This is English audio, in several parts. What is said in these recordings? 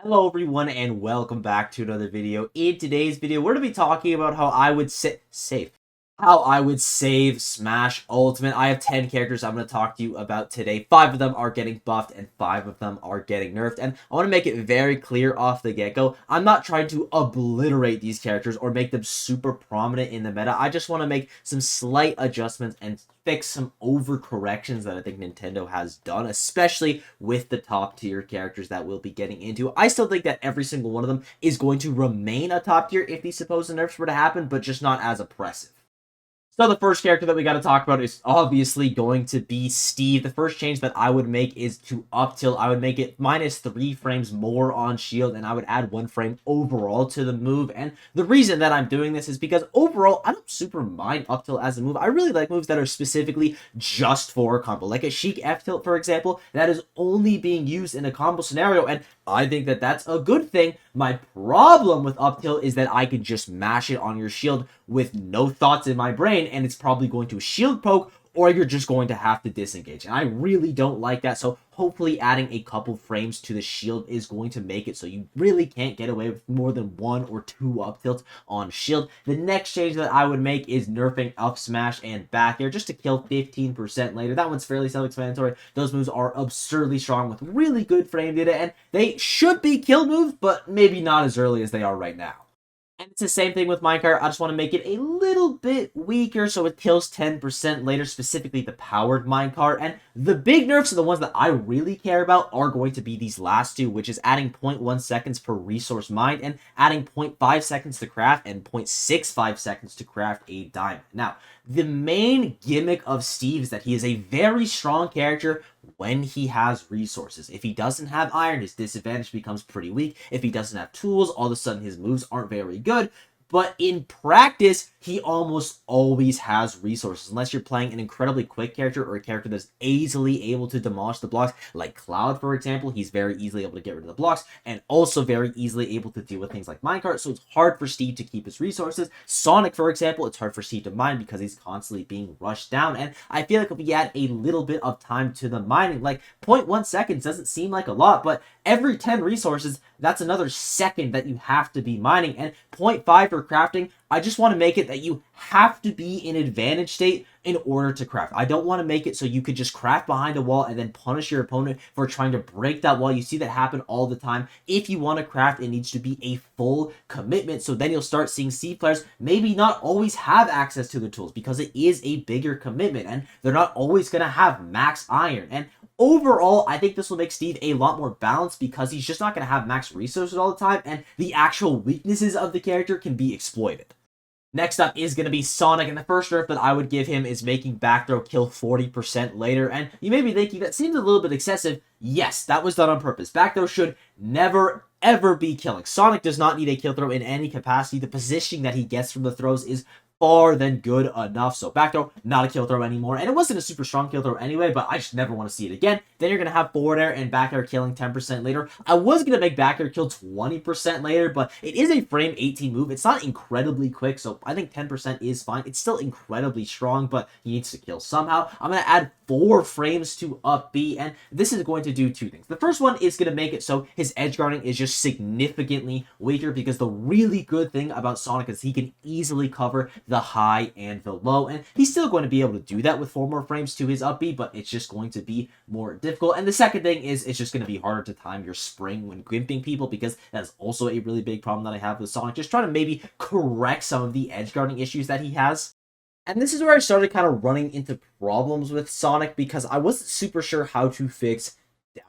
Hello everyone and welcome back to another video. In today's video, we're going to be talking about how I would save Smash Ultimate. I have 10 characters I'm going to talk to you about today. 5 of them are getting buffed and 5 of them are getting nerfed. And I want to make it very clear off the get-go. I'm not trying to obliterate these characters or make them super prominent in the meta. I just want to make some slight adjustments and fix some overcorrections that I think Nintendo has done, especially with the top tier characters that we'll be getting into. I still think that every single one of them is going to remain a top tier if these supposed nerfs were to happen, but just not as oppressive. So the first character that we got to talk about is obviously going to be Steve. The first change that I would make is to up tilt. I would make it -3 frames more on shield, and I would add 1 frame overall to the move. And the reason that I'm doing this is because overall, I don't super mind up tilt as a move. I really like moves that are specifically just for a combo, like a Sheik F tilt, for example, that is only being used in a combo scenario, and I think that that's a good thing. My problem with up tilt is that I can just mash it on your shield with no thoughts in my brain, and it's probably going to shield poke, or you're just going to have to disengage. And I really don't like that, so hopefully adding a couple frames to the shield is going to make it so you really can't get away with more than 1 or 2 up tilts on shield. The next change that I would make is nerfing up smash and back air just to kill 15% later. That one's fairly self-explanatory. Those moves are absurdly strong with really good frame data, and they should be kill moves, but maybe not as early as they are right now. And it's the same thing with minecart. I just want to make it a little bit weaker so it kills 10% later, specifically the powered minecart. And the big nerfs are the ones that I really care about are going to be these last two, which is adding 0.1 seconds per resource mined and adding 0.5 seconds to craft and 0.65 seconds to craft a diamond. Now, the main gimmick of Steve is that he is a very strong character when he has resources. If he doesn't have iron, his disadvantage becomes pretty weak. If he doesn't have tools, all of a sudden his moves aren't very good. But in practice, he almost always has resources, unless you're playing an incredibly quick character or a character that's easily able to demolish the blocks, like Cloud, for example. He's very easily able to get rid of the blocks and also very easily able to deal with things like minecart, so it's hard for Steve to keep his resources. Sonic, for example, it's hard for Steve to mine because he's constantly being rushed down, and I feel like if we add a little bit of time to the mining, like 0.1 seconds doesn't seem like a lot, but every 10 resources, that's another second that you have to be mining, and 0.5 for crafting. I just want to make it that you have to be in advantage state in order to craft. I don't want to make it so you could just craft behind a wall and then punish your opponent for trying to break that wall. You see that happen all the time. If you want to craft, it needs to be a full commitment, so then you'll start seeing C players maybe not always have access to the tools because it is a bigger commitment and they're not always going to have max iron. And overall, I think this will make Steve a lot more balanced because he's just not going to have max resources all the time, and the actual weaknesses of the character can be exploited. Next up is going to be Sonic, and the first nerf that I would give him is making back throw kill 40% later. And you may be thinking, that seems a little bit excessive. Yes, that was done on purpose. Back throw should never, ever be killing. Sonic does not need a kill throw in any capacity. The positioning that he gets from the throws is far than good enough. So back throw, not a kill throw anymore. And it wasn't a super strong kill throw anyway, but I just never want to see it again. Then you're going to have forward air and back air killing 10% later. I was going to make back air kill 20% later, but it is a frame 18 move. It's not incredibly quick, so I think 10% is fine. It's still incredibly strong, but he needs to kill somehow. I'm going to add 4 frames to up B, and this is going to do 2 things. The first one is going to make it so his edge guarding is just significantly weaker, because the really good thing about Sonic is he can easily cover the high and the low, and he's still going to be able to do that with 4 more frames to his up B, but it's just going to be more difficult. And the second thing is it's just going to be harder to time your spring when gimping people, because that's also a really big problem that I have with Sonic, just trying to maybe correct some of the edge guarding issues that he has. And this is where I started kind of running into problems with Sonic, because I wasn't super sure how to fix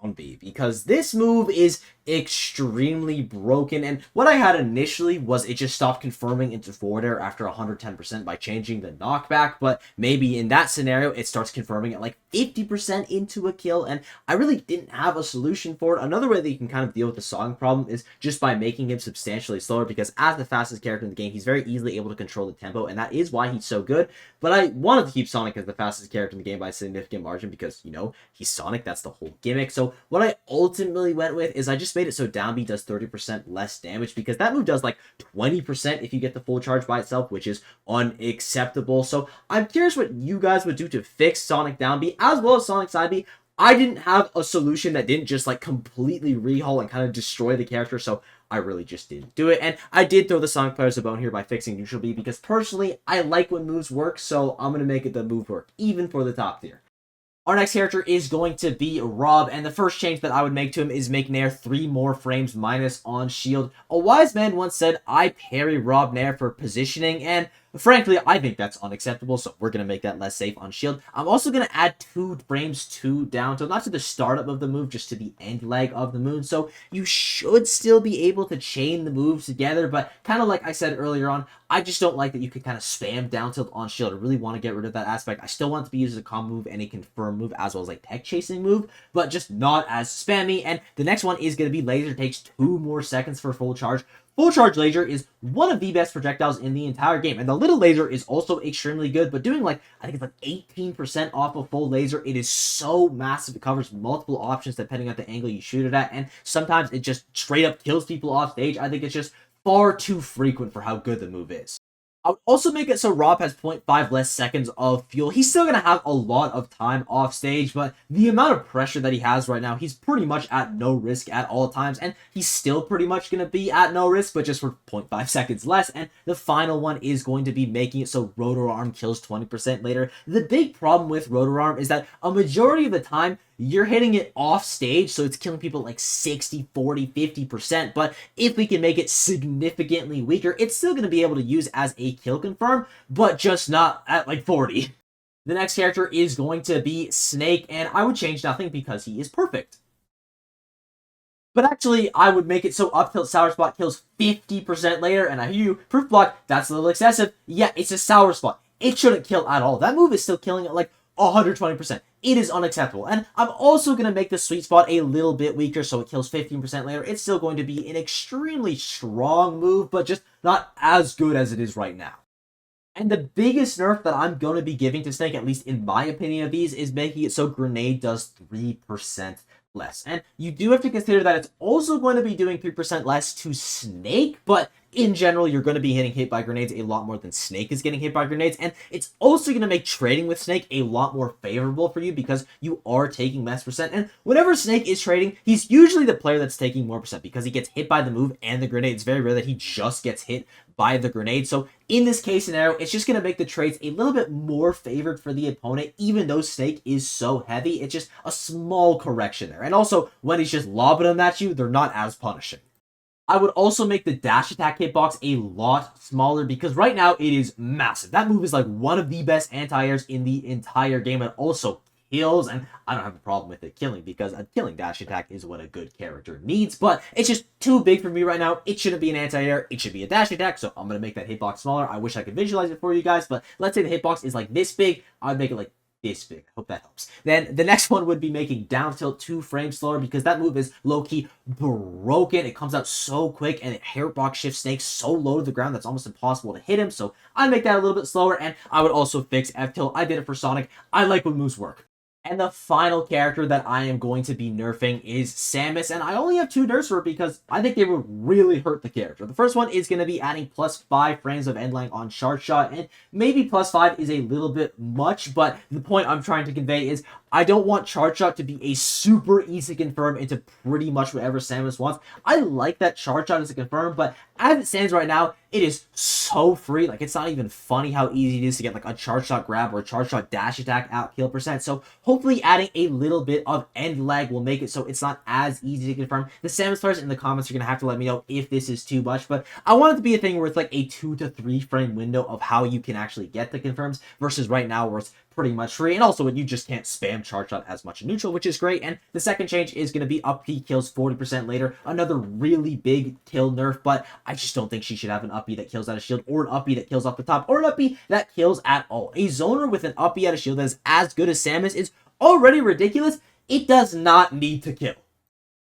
down B, because this move is extremely broken, and what I had initially was it just stopped confirming into forward air after 110% by changing the knockback, but maybe in that scenario it starts confirming at like 50% into a kill, and I really didn't have a solution for it. Another way that you can kind of deal with the Sonic problem is just by making him substantially slower, because as the fastest character in the game, he's very easily able to control the tempo, and that is why he's so good. But I wanted to keep Sonic as the fastest character in the game by a significant margin because, you know, he's Sonic, that's the whole gimmick. So what I ultimately went with is I just made it so down B does 30% less damage, because that move does like 20% if you get the full charge by itself, which is unacceptable. So I'm curious what you guys would do to fix Sonic down B as well as Sonic side B. I didn't have a solution that didn't just like completely rehaul and kind of destroy the character, so I really just didn't do it. And I did throw the Sonic players a bone here by fixing neutral B because personally I like when moves work, so I'm gonna make it the move work, even for the top tier. Our next character is going to be Rob, and the first change that I would make to him is make Nair 3 more frames minus on shield. A wise man once said, I parry Rob Nair for positioning, and frankly, I think that's unacceptable, so we're going to make that less safe on shield. I'm also going to add 2 frames 2 down, so not to the startup of the move, just to the end leg of the move, so you should still be able to chain the moves together, but kind of like I said earlier on, I just don't like that you can kind of spam down tilt on shield. I really want to get rid of that aspect. I still want it to be used as a combo move and a confirm move as well as like tech chasing move, but just not as spammy. And the next one is going to be laser. Takes 2 more seconds for full charge. Full charge laser is one of the best projectiles in the entire game, and the little laser is also extremely good, but doing like, I think it's like 18% off of full laser, it is so massive. It covers multiple options depending on the angle you shoot it at, and sometimes it just straight up kills people off stage. I think it's just far too frequent for how good the move is. I would also make it so Rob has 0.5 less seconds of fuel. He's still going to have a lot of time off stage, but the amount of pressure that he has right now, he's pretty much at no risk at all times, and he's still pretty much going to be at no risk, but just for 0.5 seconds less. And the final one is going to be making it so Rotor Arm kills 20% later. The big problem with Rotor Arm is that a majority of the time, you're hitting it off stage, so it's killing people like 60, 40, 50%, but if we can make it significantly weaker, it's still going to be able to use as a kill confirm, but just not at like 40. The next character is going to be Snake, and I would change nothing because he is perfect. But actually, I would make it so up tilt sour spot kills 50% later, and I hear you, proof block, that's a little excessive. Yeah, it's a sour spot. It shouldn't kill at all. That move is still killing at like 120%. It is unacceptable. And I'm also going to make the sweet spot a little bit weaker so it kills 15% later. It's still going to be an extremely strong move, but just not as good as it is right now. And the biggest nerf that I'm going to be giving to Snake, at least in my opinion of these, is making it so Grenade does 3% less. And you do have to consider that it's also going to be doing 3% less to Snake, but in general, you're going to be getting hit by grenades a lot more than Snake is getting hit by grenades, and it's also going to make trading with Snake a lot more favorable for you because you are taking less percent, and whenever Snake is trading, he's usually the player that's taking more percent because he gets hit by the move and the grenade. It's very rare that he just gets hit by the grenade, so in this case scenario, it's just going to make the trades a little bit more favored for the opponent, even though Snake is so heavy. It's just a small correction there, and also, when he's just lobbing them at you, they're not as punishing. I would also make the dash attack hitbox a lot smaller because right now it is massive. That move is like one of the best anti-airs in the entire game. It also kills, and I don't have a problem with it killing because a killing dash attack is what a good character needs, but it's just too big for me right now. It shouldn't be an anti-air, it should be a dash attack, so I'm going to make that hitbox smaller. I wish I could visualize it for you guys, but let's say the hitbox is like this big, I would make it like this big. I hope that helps. Then the next one would be making down tilt 2 frames slower because that move is low-key broken. It comes out so quick and it hitbox shifts Snake so low to the ground that's almost impossible to hit him. So I'd make that a little bit slower, and I would also fix F tilt. I did it for Sonic. I like when moves work. And the final character that I am going to be nerfing is Samus, and I only have 2 nerfs for it because I think they would really hurt the character. The first one is going to be adding +5 frames of endline on charge shot, and maybe +5 is a little bit much, but the point I'm trying to convey is I don't want charge shot to be a super easy confirm into pretty much whatever Samus wants. I like that charge shot as a confirm, but as it stands right now, it is so free. Like, it's not even funny how easy it is to get like a charge shot grab or a charge shot dash attack out kill percent. So hopefully adding a little bit of end lag will make it so it's not as easy to confirm. The Samus players in the comments are going to have to let me know if this is too much, but I want it to be a thing where it's like a 2 to 3 frame window of how you can actually get the confirms versus right now where it's pretty much free, and also when you just can't spam charge shot as much in neutral, which is great. And the second change is going to be up B kills 40% later, another really big kill nerf, but I just don't think she should have an up B that kills out of shield, or an up B that kills off the top, or an up B that kills at all. A zoner with an up B out of shield that is as good as Samus is already ridiculous. It does not need to kill.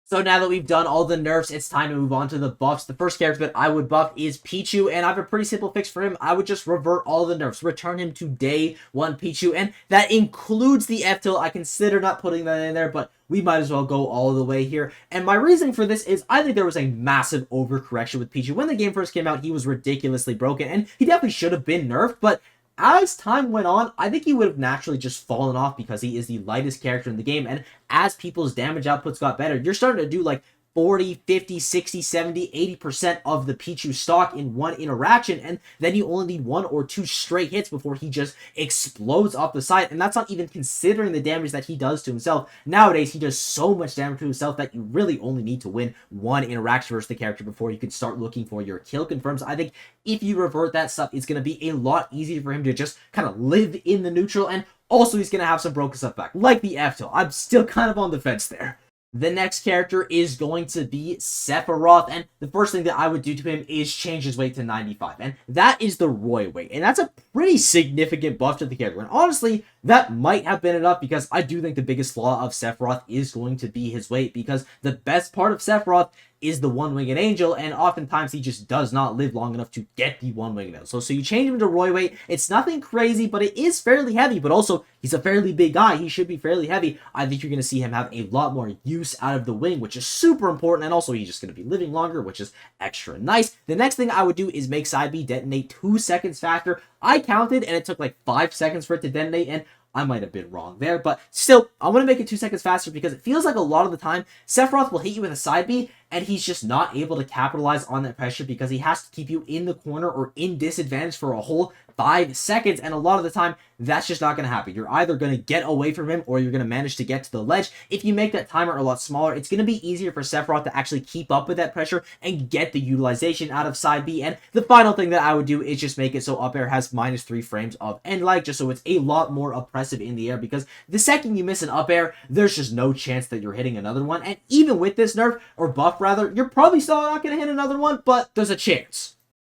So now that we've done all the nerfs, it's time to move on to the buffs. The first character that I would buff is Pichu, and I have a pretty simple fix for him. I would just revert all the nerfs, return him to day 1 Pichu, and that includes the F-tilt. I consider not putting that in there, but we might as well go all the way here. And my reasoning for this is I think there was a massive overcorrection with Pichu. When the game first came out, he was ridiculously broken, and he definitely should have been nerfed, but as time went on, I think he would have naturally just fallen off because he is the lightest character in the game. And as people's damage outputs got better, you're starting to do like 40, 50, 60, 70, 80% of the Pichu stock in one interaction, and then you only need 1 or 2 straight hits before he just explodes off the side, and that's not even considering the damage that he does to himself. Nowadays, he does so much damage to himself that you really only need to win 1 interaction versus the character before you can start looking for your kill confirms. I think if you revert that stuff, it's going to be a lot easier for him to just kind of live in the neutral, and also he's going to have some broken stuff back, like the F-Tilt. I'm still kind of on the fence there. The next character is going to be Sephiroth, and the first thing that I would do to him is change his weight to 95, and that is the Roy weight, and that's a pretty significant buff to the character, and honestly, that might have been enough because I do think the biggest flaw of Sephiroth is going to be his weight, because the best part of Sephiroth is the one-winged angel, and oftentimes he just does not live long enough to get the one-winged angel. So you change him to Roy weight. It's nothing crazy, but it is fairly heavy, but also he's a fairly big guy. He should be fairly heavy. I think you're going to see him have a lot more use out of the wing, which is super important, and also he's just going to be living longer, which is extra nice. The next thing I would do is make side B detonate 2 seconds faster. I counted, and it took like 5 seconds for it to detonate, and I might have been wrong there, but still, I want to make it 2 seconds faster because it feels like a lot of the time, Sephiroth will hit you with a side B, and he's just not able to capitalize on that pressure because he has to keep you in the corner or in disadvantage for a whole 5 seconds, and a lot of the time, that's just not going to happen. You're either going to get away from him or you're going to manage to get to the ledge. If you make that timer a lot smaller, it's going to be easier for Sephiroth to actually keep up with that pressure and get the utilization out of side B. And the final thing that I would do is just make it so up air has -3 frames of end lag, just so it's a lot more oppressive in the air, because the second you miss an up air, there's just no chance that you're hitting another one. And even with this nerf, or buff rather, you're probably still not going to hit another one, but there's a chance.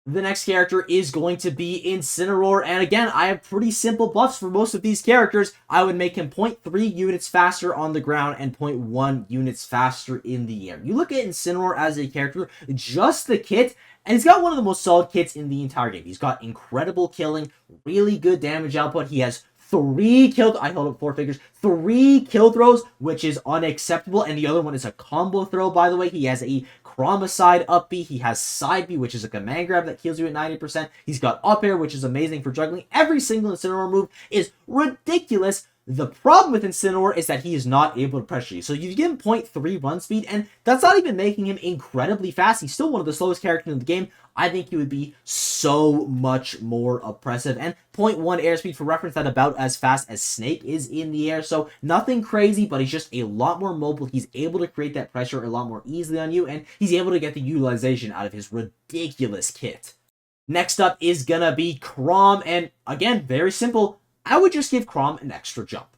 The next character is going to be Incineroar, and again, I have pretty simple buffs for most of these characters. I would make him 0.3 units faster on the ground and 0.1 units faster in the air. You look at Incineroar as a character, just the kit, and he's got one of the most solid kits in the entire game. He's got incredible killing, really good damage output. He has 3 kill, I held up 4 figures, 3 kill throws, which is unacceptable, and the other one is a combo throw, by the way. He has a Chromicide up B, he has side B, which is a command grab that kills you at 90%, he's got up air, which is amazing for juggling. Every single Incineroar move is ridiculous. The problem with Incineroar is that he is not able to pressure you. So you give him 0.3 run speed, and that's not even making him incredibly fast. He's still one of the slowest characters in the game. I think he would be so much more oppressive. And 0.1 airspeed, for reference, that about as fast as Snake is in the air. So nothing crazy, but he's just a lot more mobile. He's able to create that pressure a lot more easily on you, and he's able to get the utilization out of his ridiculous kit. Next up is gonna be Chrom, and again, very simple. I would just give Chrom an extra jump.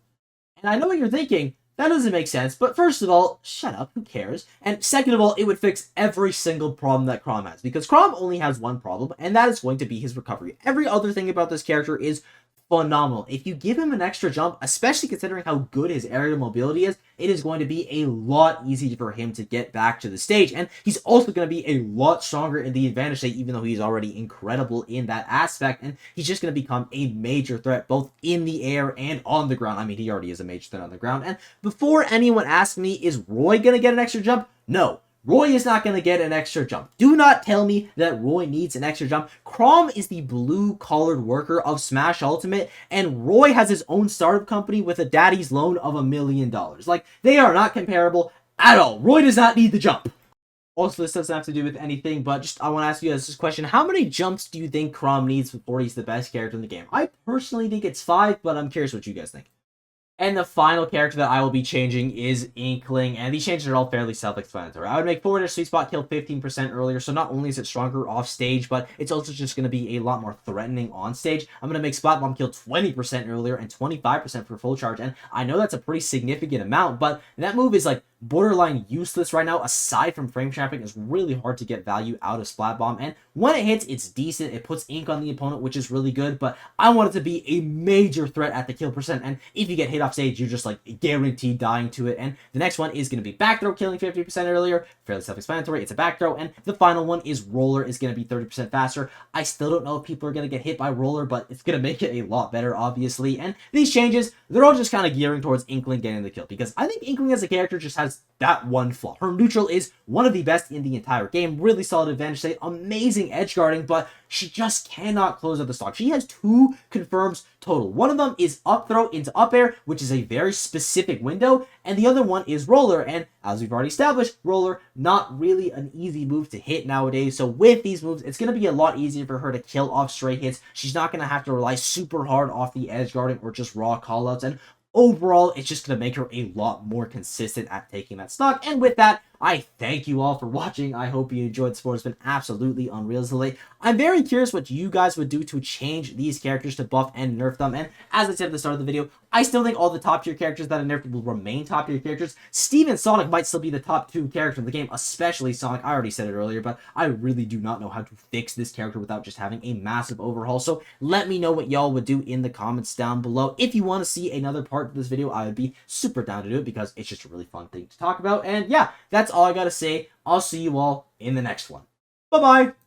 And I know what you're thinking, that doesn't make sense, but first of all, shut up, who cares? And second of all, it would fix every single problem that Chrom has, because Chrom only has one problem, and that is going to be his recovery. Every other thing about this character is phenomenal. If you give him an extra jump, especially considering how good his aerial mobility is, it is going to be a lot easier for him to get back to the stage. And he's also going to be a lot stronger in the advantage state, even though he's already incredible in that aspect. And he's just going to become a major threat, both in the air and on the ground. I mean, he already is a major threat on the ground. And before anyone asks me, is Roy going to get an extra jump? No. Roy is not going to get an extra jump. Do not tell me that Roy needs an extra jump. Chrom is the blue-collared worker of Smash Ultimate, and Roy has his own startup company with a daddy's loan of $1 million. Like, they are not comparable at all. Roy does not need the jump. Also, this doesn't have to do with anything, but just I want to ask you guys this question. How many jumps do you think Chrom needs before he's the best character in the game? I personally think it's 5, but I'm curious what you guys think. And the final character that I will be changing is Inkling, and these changes are all fairly self-explanatory. I would make forward air sweet spot kill 15% earlier, so not only is it stronger off stage, but it's also just going to be a lot more threatening on stage. I'm going to make spot bomb kill 20% earlier and 25% for full charge, and I know that's a pretty significant amount, but that move is like borderline useless right now. Aside from frame trapping, it's really hard to get value out of Splat Bomb, and when it hits, it's decent. It puts ink on the opponent, which is really good, but I want it to be a major threat at the kill percent, and if you get hit off stage, you're just like guaranteed dying to it. And the next one is going to be back throw, killing 50% earlier, fairly self-explanatory. It's a back throw, and the final one is roller, is going to be 30% faster. I still don't know if people are going to get hit by roller, but it's going to make it a lot better, obviously. And these changes, they're all just kind of gearing towards Inkling getting the kill, because I think Inkling as a character just has has that one flaw. Her neutral is one of the best in the entire game. Really solid advantage state, amazing edge guarding, but she just cannot close out the stock. She has 2 confirms total. One of them is up throw into up air, which is a very specific window, and the other one is roller, and as we've already established, roller, not really an easy move to hit nowadays. So with these moves, it's going to be a lot easier for her to kill off straight hits. She's not going to have to rely super hard off the edge guarding or just raw callouts, and overall, it's just going to make her a lot more consistent at taking that stock. And with that, I thank you all for watching. I hope you enjoyed. Sport has been absolutely unreal today. I'm very curious what you guys would do to change these characters to buff and nerf them. And as I said at the start of the video, I still think all the top tier characters that are nerfed will remain top tier characters. Steve and Sonic might still be the top 2 characters in the game, especially Sonic. I already said it earlier, but I really do not know how to fix this character without just having a massive overhaul. So let me know what y'all would do in the comments down below. If you want to see another part of this video, I would be super down to do it because it's just a really fun thing to talk about. And yeah, that's all I gotta say. I'll see you all in the next one. Bye-bye!